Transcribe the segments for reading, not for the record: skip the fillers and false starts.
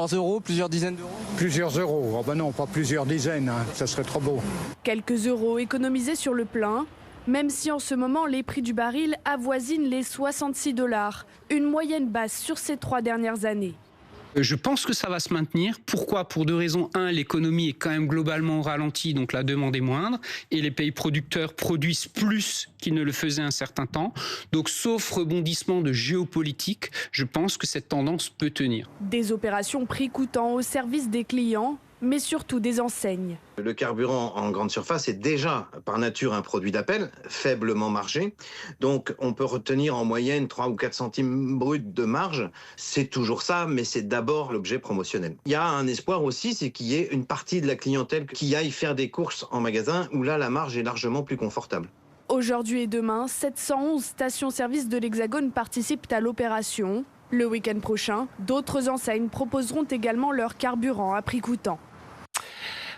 Euros, plusieurs dizaines d'euros. Plusieurs euros, oh ben non, pas plusieurs dizaines, hein. Ça serait trop beau. Quelques euros économisés sur le plein, même si en ce moment les prix du baril avoisinent les 66 $, une moyenne basse sur ces 3 dernières années. Je pense que ça va se maintenir. Pourquoi? Pour deux raisons. Un, l'économie est quand même globalement ralentie, donc la demande est moindre. Et les pays producteurs produisent plus qu'ils ne le faisaient un certain temps. Donc, sauf rebondissement de géopolitique, je pense que cette tendance peut tenir. Des opérations prix coûtant au service des clients, mais surtout des enseignes. Le carburant en grande surface est déjà par nature un produit d'appel, faiblement margé. Donc on peut retenir en moyenne 3 ou 4 centimes bruts de marge. C'est toujours ça, mais c'est d'abord l'objet promotionnel. Il y a un espoir aussi, c'est qu'il y ait une partie de la clientèle qui aille faire des courses en magasin, où là la marge est largement plus confortable. Aujourd'hui et demain, 711 stations-service de l'Hexagone participent à l'opération. Le week-end prochain, d'autres enseignes proposeront également leur carburant à prix coûtant.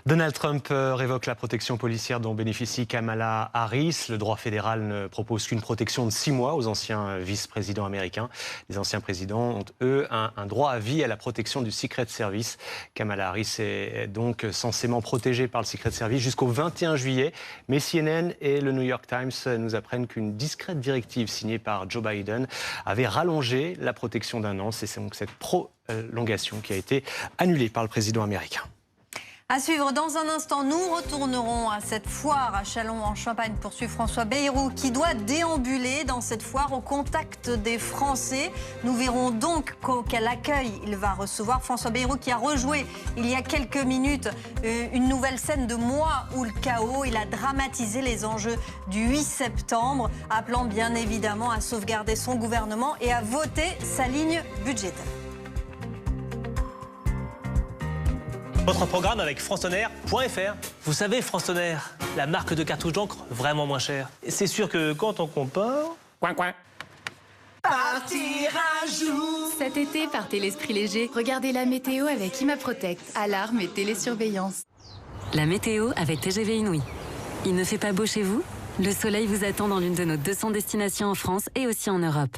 Donald Trump révoque la protection policière dont bénéficie Kamala Harris. Le droit fédéral ne propose qu'une protection de 6 mois aux anciens vice-présidents américains. Les anciens présidents ont, eux, un droit à vie à la protection du Secret Service. Kamala Harris est donc censément protégée par le Secret Service jusqu'au 21 juillet. Mais CNN et le New York Times nous apprennent qu'une discrète directive signée par Joe Biden avait rallongé la protection d'1 an. C'est donc cette prolongation qui a été annulée par le président américain. À suivre dans un instant, nous retournerons à cette foire à Châlons en Champagne pour suivre François Bayrou qui doit déambuler dans cette foire au contact des Français. Nous verrons donc quel accueil il va recevoir. François Bayrou qui a rejoué il y a quelques minutes une nouvelle scène de Moi ou le chaos. Il a dramatisé les enjeux du 8 septembre, appelant bien évidemment à sauvegarder son gouvernement et à voter sa ligne budgétaire. Votre programme avec francetonnerre.fr. Vous savez, France Tonnerre, la marque de cartouches d'encre vraiment moins chère. Et c'est sûr que quand on compare... Coin, coin. Partir un jour. Cet été, partez l'esprit léger. Regardez la météo avec ImaProtect. Alarme et télésurveillance. La météo avec TGV Inouï. Il ne fait pas beau chez vous? Le soleil vous attend dans l'une de nos 200 destinations en France et aussi en Europe.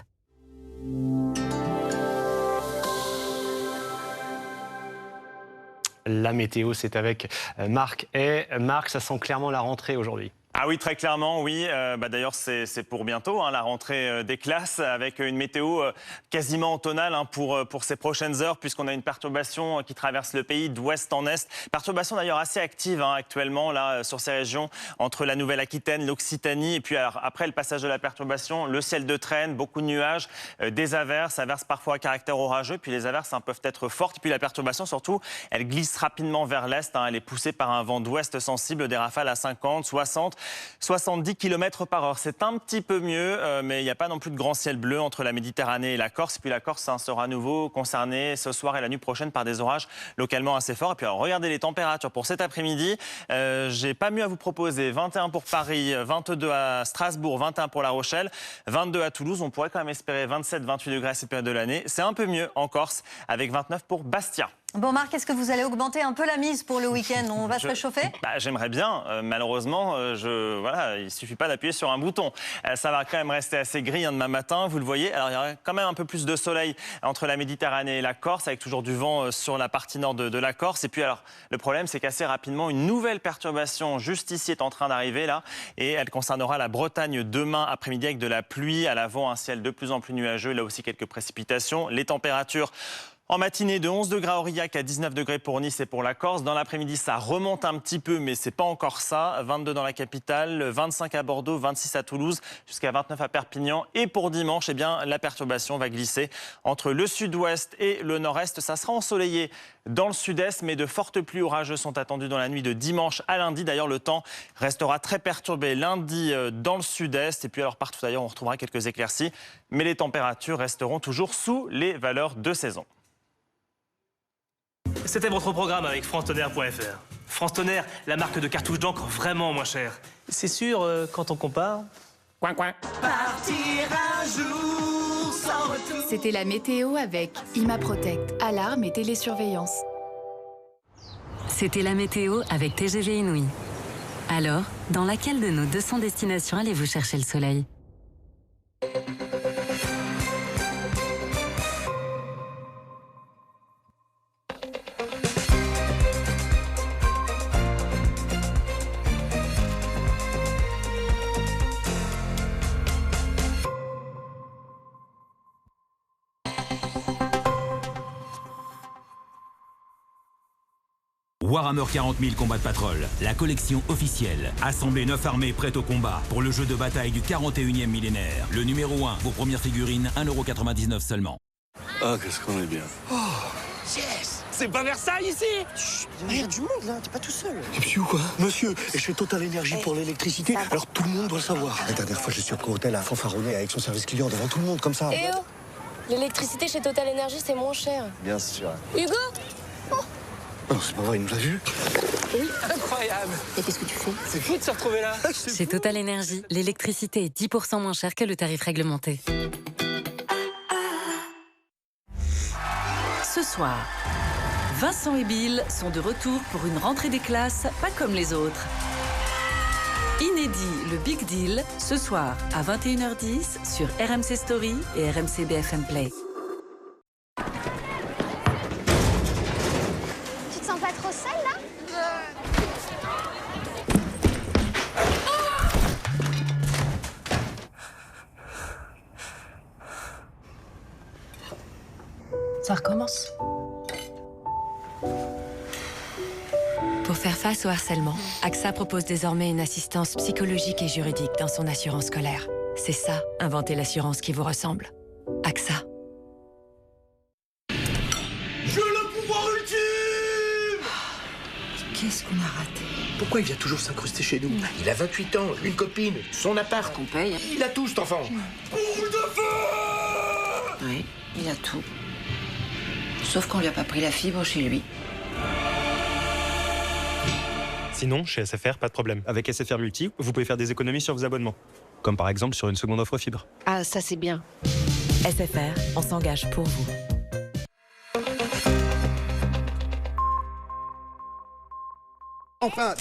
La météo, c'est avec Marc. Et Marc, ça sent clairement la rentrée aujourd'hui. Ah oui, très clairement, oui. D'ailleurs, c'est pour bientôt, la rentrée des classes, avec une météo quasiment automnale pour ces prochaines heures, puisqu'on a une perturbation qui traverse le pays d'ouest en est. Perturbation d'ailleurs assez active actuellement là sur ces régions, entre la Nouvelle-Aquitaine, l'Occitanie, et puis alors, après le passage de la perturbation, le ciel de traîne, beaucoup de nuages, des averses parfois à caractère orageux, puis les averses peuvent être fortes. Puis la perturbation surtout, elle glisse rapidement vers l'est, elle est poussée par un vent d'ouest sensible, des rafales à 50, 60, 70 km/h. C'est un petit peu mieux, mais il n'y a pas non plus de grand ciel bleu entre la Méditerranée et la Corse. Puis la Corse sera à nouveau concernée ce soir et la nuit prochaine par des orages localement assez forts. Et puis alors, regardez les températures pour cet après-midi. J'ai pas mieux à vous proposer. 21 pour Paris, 22 à Strasbourg, 21 pour La Rochelle, 22 à Toulouse. On pourrait quand même espérer 27-28 degrés à cette période de l'année. C'est un peu mieux en Corse, avec 29 pour Bastia. Bon Marc, est-ce que vous allez augmenter un peu la mise pour le week-end? On va se réchauffer? J'aimerais bien. Malheureusement, il ne suffit pas d'appuyer sur un bouton. Ça va quand même rester assez gris demain matin, vous le voyez. Alors il y aura quand même un peu plus de soleil entre la Méditerranée et la Corse, avec toujours du vent sur la partie nord de la Corse. Et puis alors, le problème, c'est qu'assez rapidement, une nouvelle perturbation juste ici est en train d'arriver là. Et elle concernera la Bretagne demain après-midi avec de la pluie. À l'avant, un ciel de plus en plus nuageux. Là aussi, quelques précipitations. Les températures... En matinée, de 11 degrés à Aurillac à 19 degrés pour Nice et pour la Corse. Dans l'après-midi, ça remonte un petit peu, mais c'est pas encore ça. 22 dans la capitale, 25 à Bordeaux, 26 à Toulouse, jusqu'à 29 à Perpignan. Et pour dimanche, la perturbation va glisser entre le sud-ouest et le nord-est. Ça sera ensoleillé dans le sud-est, mais de fortes pluies orageuses sont attendues dans la nuit de dimanche à lundi. D'ailleurs, le temps restera très perturbé lundi dans le sud-est. Et puis alors partout d'ailleurs, on retrouvera quelques éclaircies. Mais les températures resteront toujours sous les valeurs de saison. C'était votre programme avec francetonnerre.fr. France Tonnerre, la marque de cartouches d'encre vraiment moins chère. C'est sûr, quand on compare... Coin, coin. Partir un jour sans retour. C'était la météo avec ImaProtect. Alarme et télésurveillance. C'était la météo avec TGV Inouï. Alors, dans laquelle de nos 200 destinations allez-vous chercher le soleil? Warhammer 40 000 Combat de Patrol, la collection officielle. Assemblée 9 armées prêtes au combat pour le jeu de bataille du 41e millénaire. Le numéro 1, vos premières figurines, 1,99 € seulement. Ah, qu'est-ce qu'on est bien. Oh, yes! C'est pas Versailles ici? Chut, il y a du monde là, t'es pas tout seul. Et puis ou quoi? Monsieur, et chez Total Énergie pour l'électricité, alors tout le monde doit le savoir. La dernière fois, je suis au hôtel à fanfaronner avec son service client devant tout le monde comme ça. Eh oh! L'électricité chez Total Énergie, c'est moins cher. Bien sûr. Hugo? Oh, c'est pas vrai, il nous a vus. Oui. Incroyable. Et qu'est-ce que tu fais? C'est fou de se retrouver là. Chez Total Énergie, l'électricité est 10% moins chère que le tarif réglementé. Ce soir, Vincent et Bill sont de retour pour une rentrée des classes pas comme les autres. Inédit, le Big Deal, ce soir à 21h10 sur RMC Story et RMC BFM Play. Tu te sens pas trop seule là? Ça recommence. Pour faire face au harcèlement, AXA propose désormais une assistance psychologique et juridique dans son assurance scolaire. C'est ça, inventer l'assurance qui vous ressemble. AXA. J'ai le pouvoir ultime! Qu'est-ce qu'on a raté? Pourquoi il vient toujours s'incruster chez nous? Il a 28 ans, une copine, son appart. Qu'on paye. Il a tout, cet enfant. Boule de feu! Oui, il a tout. Sauf qu'on lui a pas pris la fibre chez lui. Sinon, chez SFR, pas de problème. Avec SFR Multi, vous pouvez faire des économies sur vos abonnements. Comme par exemple sur une seconde offre fibre. Ah, ça c'est bien. SFR, on s'engage pour vous. Enfin,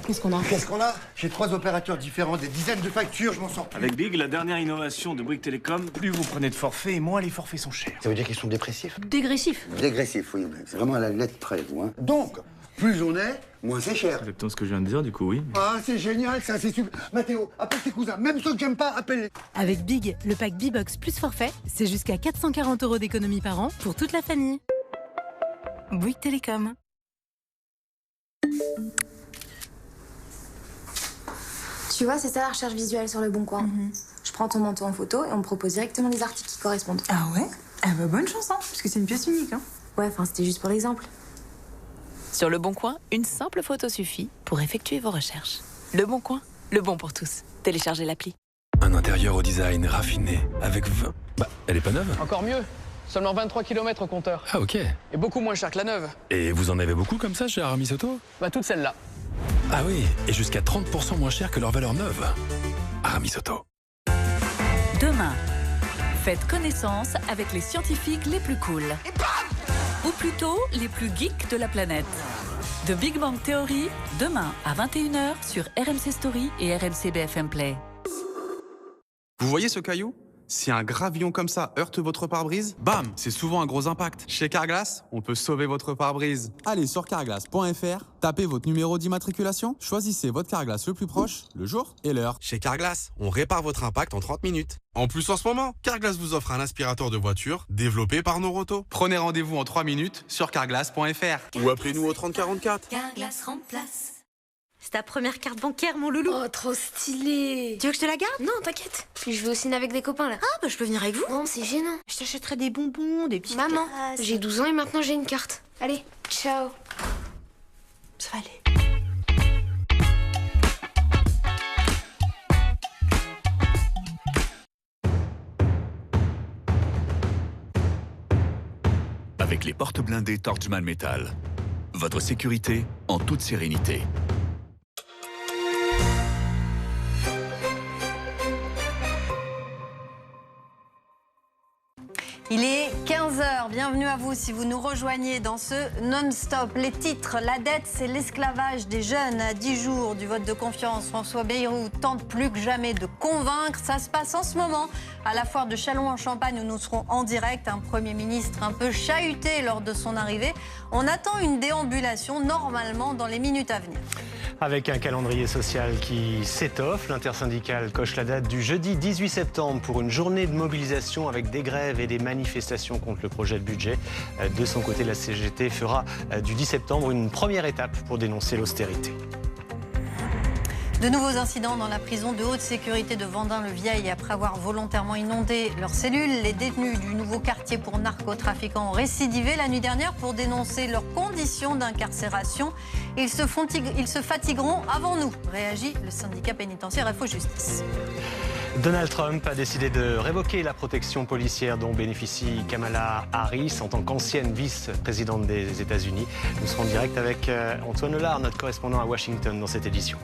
Qu'est-ce qu'on a? Qu'est-ce qu'on a? J'ai 3 opérateurs différents, des dizaines de factures, je m'en sors plus. Avec Big, la dernière innovation de Bouygues Télécom, plus vous prenez de forfaits, moins les forfaits sont chers. Ça veut dire qu'ils sont dépressifs? Dégressif. Dégressif, oui. C'est vraiment à la lettre près, vous. Hein. Donc, plus on est, moins c'est cher. Exactement ce que je viens de dire, du coup, oui. Ah, c'est génial, ça, c'est super. Mathéo, appelle tes cousins, même ceux que j'aime pas, appelle-les. Avec Big, le pack B-Box plus forfait, c'est jusqu'à 440 € d'économie par an pour toute la famille. Bouygues Télécom. Tu vois, c'est ça la recherche visuelle sur Le Bon Coin. Je prends ton manteau en photo et on me propose directement les articles qui correspondent. Ah ouais? Ah bah bonne chance, hein, parce que c'est une pièce unique, hein. Ouais, enfin, c'était juste pour l'exemple. Sur Le Bon Coin, une simple photo suffit pour effectuer vos recherches. Le Bon Coin, le bon pour tous. Téléchargez l'appli. Un intérieur au design raffiné, avec 20... Bah, elle est pas neuve. Encore mieux. Seulement 23 km au compteur. Ah ok. Et beaucoup moins cher que la neuve. Et vous en avez beaucoup comme ça chez Aramis Auto? Bah toutes celles-là. Ah oui, et jusqu'à 30% moins cher que leur valeur neuve. Aramis Auto. Demain, faites connaissance avec les scientifiques les plus cool. Ou plutôt, les plus geeks de la planète. The Big Bang Theory, demain à 21h sur RMC Story et RMC BFM Play. Vous voyez ce caillou? Si un gravillon comme ça heurte votre pare-brise, bam, c'est souvent un gros impact. Chez Carglass, on peut sauver votre pare-brise. Allez sur carglass.fr, tapez votre numéro d'immatriculation, choisissez votre Carglass le plus proche, le jour et l'heure. Chez Carglass, on répare votre impact en 30 minutes. En plus, en ce moment, Carglass vous offre un aspirateur de voiture développé par Noroto. Prenez rendez-vous en 3 minutes sur carglass.fr. Ou appelez-nous au 3044. Carglass remplace. C'est ta première carte bancaire, mon loulou. Oh, trop stylé. Tu veux que je te la garde? Non, t'inquiète. Puis je vais au ciné avec des copains, là. Ah, bah je peux venir avec vous. Non, c'est gênant. Je t'achèterai des bonbons, des petits... Maman, j'ai 12 ans et maintenant j'ai une carte. Allez, ciao. Ça va aller. Avec les portes blindées Torchman Metal. Votre sécurité en toute sérénité. Il est 15h, bienvenue à vous si vous nous rejoignez dans ce non-stop. Les titres, la dette, c'est l'esclavage des jeunes. À 10 jours du vote de confiance, François Bayrou tente plus que jamais de convaincre. Ça se passe en ce moment à la foire de Châlons-en-Champagne où nous serons en direct. Un Premier ministre un peu chahuté lors de son arrivée. On attend une déambulation normalement dans les minutes à venir. Avec un calendrier social qui s'étoffe, l'intersyndicale coche la date du jeudi 18 septembre pour une journée de mobilisation avec des grèves et des manifestations contre le projet de budget. De son côté, la CGT fera du 10 septembre une première étape pour dénoncer l'austérité. De nouveaux incidents dans la prison de haute sécurité de Vendin-le-Vieil. Après avoir volontairement inondé leurs cellules, les détenus du nouveau quartier pour narcotrafiquants ont récidivé la nuit dernière pour dénoncer leurs conditions d'incarcération. Ils se fatigueront avant nous, réagit le syndicat pénitentiaire FO Justice. Donald Trump a décidé de révoquer la protection policière dont bénéficie Kamala Harris en tant qu'ancienne vice-présidente des États-Unis. Nous serons en direct avec Antoine Lelard, notre correspondant à Washington, dans cette édition.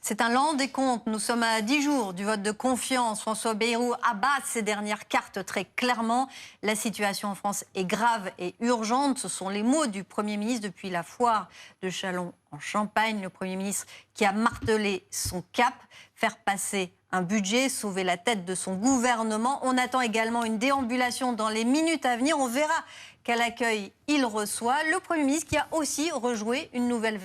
C'est un lent décompte. Nous sommes à 10 jours du vote de confiance. François Bayrou abat ses dernières cartes très clairement. La situation en France est grave et urgente. Ce sont les mots du Premier ministre depuis la foire de Châlons en Champagne. Le Premier ministre qui a martelé son cap, faire passer un budget, sauver la tête de son gouvernement. On attend également une déambulation dans les minutes à venir. On verra quel accueil il reçoit. Le Premier ministre qui a aussi rejoué une nouvelle